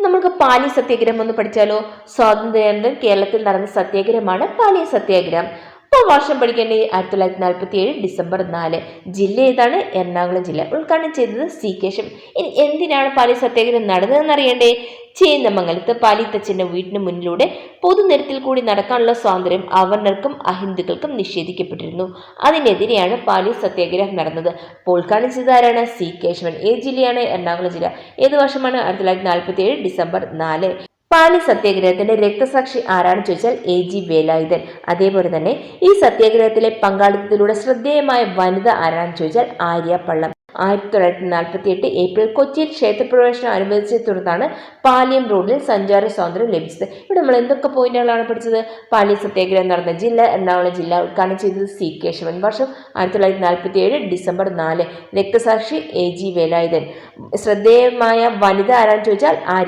നമുക്ക് പാലി സത്യാഗ്രഹം ഒന്ന് പഠിച്ചാലോ? സ്വാതന്ത്ര്യാനന്തരം കേരളത്തിൽ നടന്ന സത്യാഗ്രഹമാണ് പാലി സത്യാഗ്രഹം. അപ്പോൾ വർഷം പഠിക്കേണ്ടത് 1947 ഡിസംബർ 4. ജില്ല ഏതാണ്? എറണാകുളം ജില്ല. ഉദ്ഘാടനം ചെയ്തത് സി കേശവൻ. ഇനി എന്തിനാണ് പാലി സത്യാഗ്രഹം നടന്നതെന്ന് അറിയണ്ടേ? ചേന്നമംഗലത്ത് പാലിത്തച്ഛന്റെ വീടിന് മുന്നിലൂടെ പൊതുനിരത്തിൽ കൂടി നടക്കാനുള്ള സ്വാതന്ത്ര്യം അവർണർക്കും അഹിന്ദുക്കൾക്കും നിഷേധിക്കപ്പെട്ടിരുന്നു. അതിനെതിരെയാണ് പാലി സത്യാഗ്രഹം നടന്നത്. ഉദ്ഘാടനം ചെയ്ത ആരാണ്? സി കേശവൻ. ഏത് ജില്ലയാണ്? എറണാകുളം ജില്ല. ഏത് വർഷമാണ്? 1947 ഡിസംബർ 4. പാലി സത്യാഗ്രഹത്തിന്റെ രക്തസാക്ഷി ആരാണെന്ന് ചോദിച്ചാൽ AG വേലായുധൻ. അതേപോലെ തന്നെ ഈ സത്യാഗ്രഹത്തിലെ പങ്കാളിത്തത്തിലൂടെ ശ്രദ്ധേയമായ വനിത ആരാണെന്ന് ചോദിച്ചാൽ ആര്യ പള്ളം. 1948 ഏപ്രിൽ കൊച്ചിയിൽ ക്ഷേത്രപ്രവേശനം അനുവദിച്ചെ തുടർന്നാണ് പാലിയം റോഡിൽ സഞ്ചാര സ്വാതന്ത്ര്യം ലഭിച്ചത്. ഇവിടെ നമ്മൾ എന്തൊക്കെ പോയിന്റുകളാണ് പഠിച്ചത്? പാലി സത്യാഗ്രഹം നടന്ന ജില്ല എറണാകുളം ജില്ല. ഉദ്ഘാടനം ചെയ്തത് സി കേശവൻ. വർഷം 1947 ഡിസംബർ 4. രക്തസാക്ഷി AG വേലായുധൻ. ശ്രദ്ധേയമായ വനിത ആരാണെന്ന് ചോദിച്ചാൽ